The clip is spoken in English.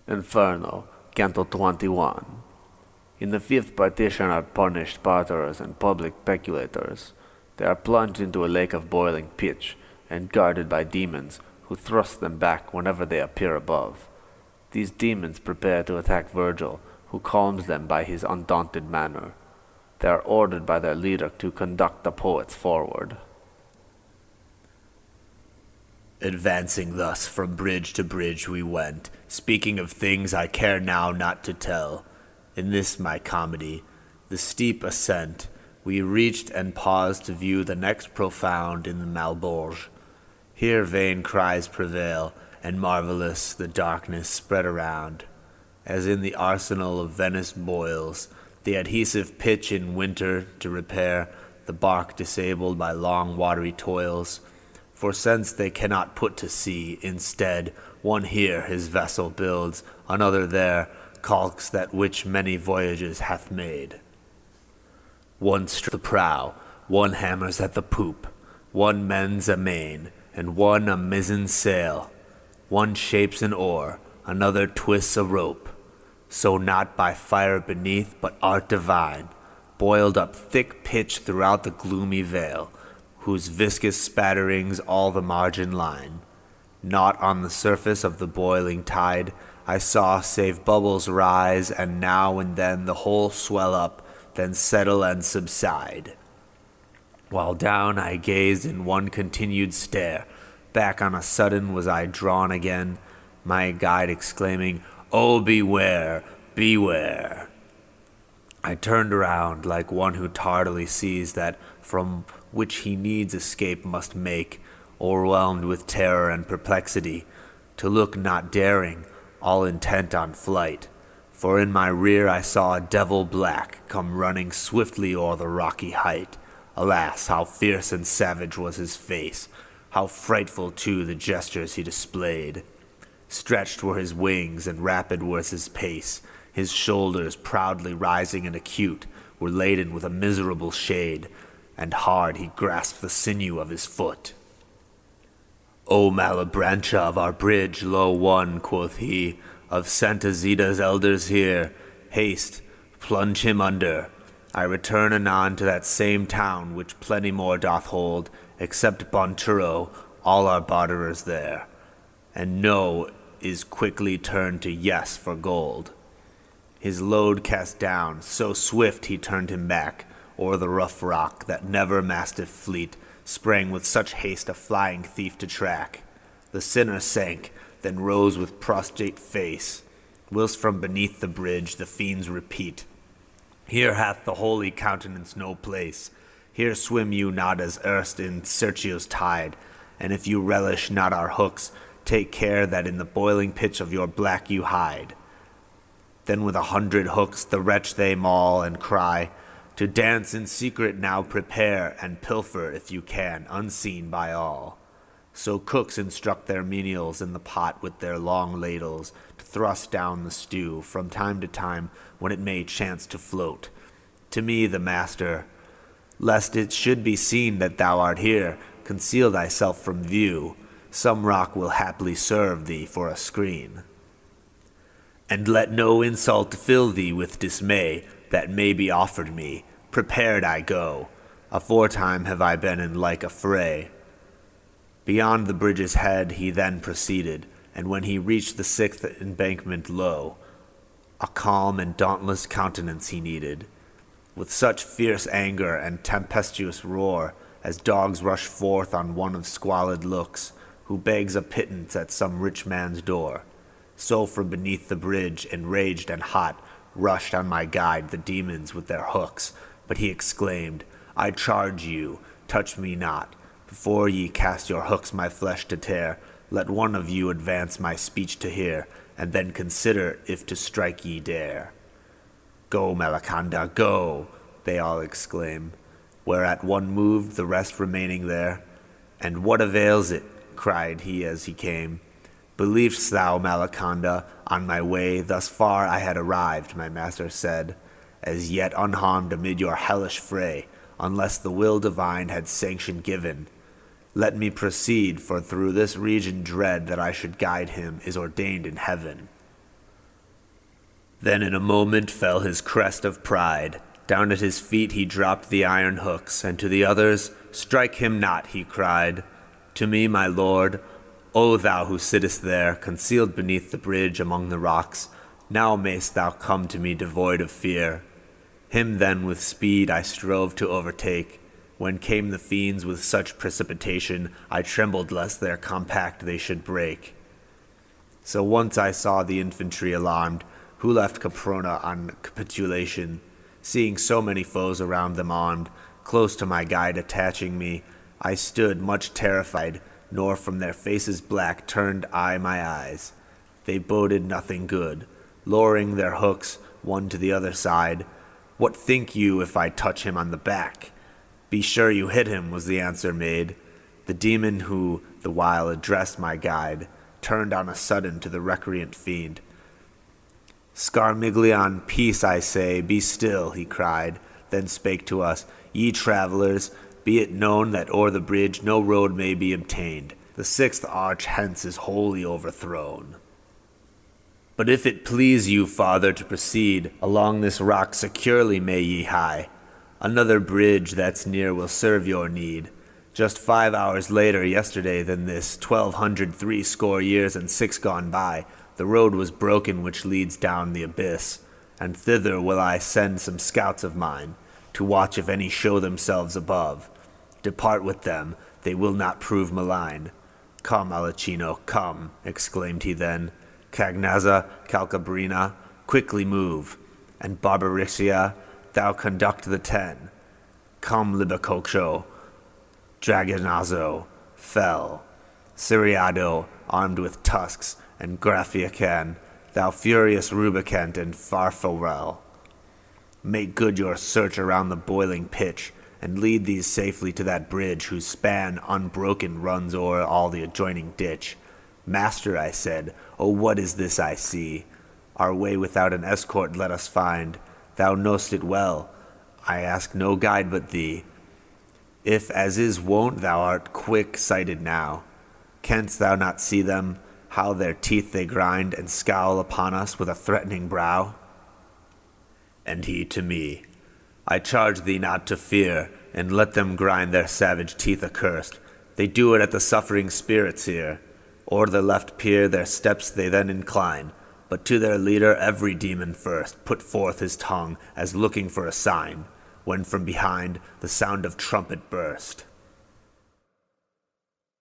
Inferno, Canto 21. In the fifth partition are punished barterers and public peculators. They are plunged into a lake of boiling pitch, and guarded by demons, who thrust them back whenever they appear above. These demons prepare to attack Virgil, who calms them by his undaunted manner. They are ordered by their leader to conduct the poets forward. Advancing thus from bridge to bridge we went, speaking of things I care now not to tell. In this my comedy, the steep ascent, we reached and paused to view the next profound in the Malborge. Here vain cries prevail, and marvelous the darkness spread around. As in the arsenal of Venice boils, the adhesive pitch in winter to repair the bark disabled by long watery toils. For since they cannot put to sea, instead, one here his vessel builds, another there, caulks that which many voyages hath made. One strips the prow, one hammers at the poop, one mends a main, and one a mizzen sail. One shapes an oar, another twists a rope. So not by fire beneath, but art divine, boiled up thick pitch throughout the gloomy vale, whose viscous spatterings all the margin line. Not on the surface of the boiling tide I saw save bubbles rise, and now and then the whole swell up, then settle and subside. While down I gazed in one continued stare, back on a sudden was I drawn again, my guide exclaiming, "Oh, beware, beware!" I turned around like one who tardily sees that from which he needs escape must make, o'erwhelmed with terror and perplexity, to look not daring, all intent on flight. For in my rear I saw a devil black come running swiftly o'er the rocky height. Alas, how fierce and savage was his face, how frightful too the gestures he displayed. Stretched were his wings, and rapid was his pace. His shoulders, proudly rising and acute, were laden with a miserable shade, and hard he grasped the sinew of his foot. "O Malabrancha of our bridge, lo one," quoth he, "of Santa Zida's elders here. Haste, plunge him under. I return anon to that same town which plenty more doth hold, except Bonturo, all our barterers there. And no is quickly turned to yes for gold." His load cast down, so swift he turned him back, o'er the rough rock that never mastiff fleet sprang with such haste a flying thief to track. The sinner sank, then rose with prostrate face, whilst from beneath the bridge the fiends repeat, "Here hath the holy countenance no place. Here swim you not as erst in Serchio's tide, and if you relish not our hooks, take care that in the boiling pitch of your black you hide." Then with 100 hooks the wretch they maul and cry, "To dance in secret now prepare, and pilfer if you can, unseen by all." So cooks instruct their menials in the pot with their long ladles to thrust down the stew from time to time when it may chance to float. To me the master, "Lest it should be seen that thou art here, conceal thyself from view. Some rock will haply serve thee for a screen. And let no insult fill thee with dismay that may be offered me. Prepared I go. Aforetime have I been in like a fray." Beyond the bridge's head he then proceeded, and when he reached the 6th embankment low, a calm and dauntless countenance he needed, with such fierce anger and tempestuous roar as dogs rush forth on one of squalid looks, who begs a pittance at some rich man's door. So from beneath the bridge, enraged and hot, rushed on my guide the demons with their hooks, but he exclaimed, "I charge you, touch me not. Before ye cast your hooks my flesh to tear, let one of you advance my speech to hear, and then consider if to strike ye dare." "Go, Malacanda, go!" they all exclaim, whereat one moved, the rest remaining there. "And what avails it?" cried he as he came. "Believ'st thou, Malacanda, on my way thus far I had arrived," my master said, "as yet unharmed amid your hellish fray, unless the will divine had sanction given. Let me proceed, for through this region dread that I should guide him is ordained in heaven." Then in a moment fell his crest of pride. Down at his feet he dropped the iron hooks, and to the others, "Strike him not," he cried. To me, my lord, "O thou who sittest there, concealed beneath the bridge among the rocks, now mayst thou come to me devoid of fear." Him then with speed I strove to overtake. When came the fiends with such precipitation, I trembled lest their compact they should break. So once I saw the infantry alarmed, who left Caprona on capitulation. Seeing so many foes around them armed, close to my guide attaching me, I stood much terrified, nor from their faces black turned I my eyes. They boded nothing good, lowering their hooks one to the other side. "What think you if I touch him on the back?" "Be sure you hit him," was the answer made. The demon who the while addressed my guide turned on a sudden to the recreant fiend. "Scarmiglion, peace, I say, be still," he cried, then spake to us. "Ye travelers, be it known that o'er the bridge no road may be obtained. The 6th arch hence is wholly overthrown. But if it please you, father, to proceed, along this rock securely may ye hie. Another bridge that's near will serve your need. Just 5 hours later yesterday than this, 1203 years and 6 gone by, the road was broken which leads down the abyss, and thither will I send some scouts of mine, to watch if any show themselves above. Depart with them, they will not prove malign. Come, Alicino, come, exclaimed he then. Cagnazza, Calcabrina, quickly move, and Barbaricia, thou conduct the 10. Come, Libacoccio, Dragonazzo, fell. Siriado, armed with tusks, and Graffiacan, thou furious Rubicant and Farfarel. Make good your search around the boiling pitch, and lead these safely to that bridge whose span unbroken runs o'er all the adjoining ditch. Master, I said, oh, what is this I see? Our way without an escort let us find. Thou know'st it well. I ask no guide but thee. If, as is wont, thou art quick-sighted now, canst thou not see them, how their teeth they grind, and scowl upon us with a threatening brow? And he to me, I charge thee not to fear, and let them grind their savage teeth accursed. They do it at the suffering spirits here. O'er the left pier their steps they then incline, but to their leader every demon first put forth his tongue as looking for a sign, when from behind the sound of trumpet burst.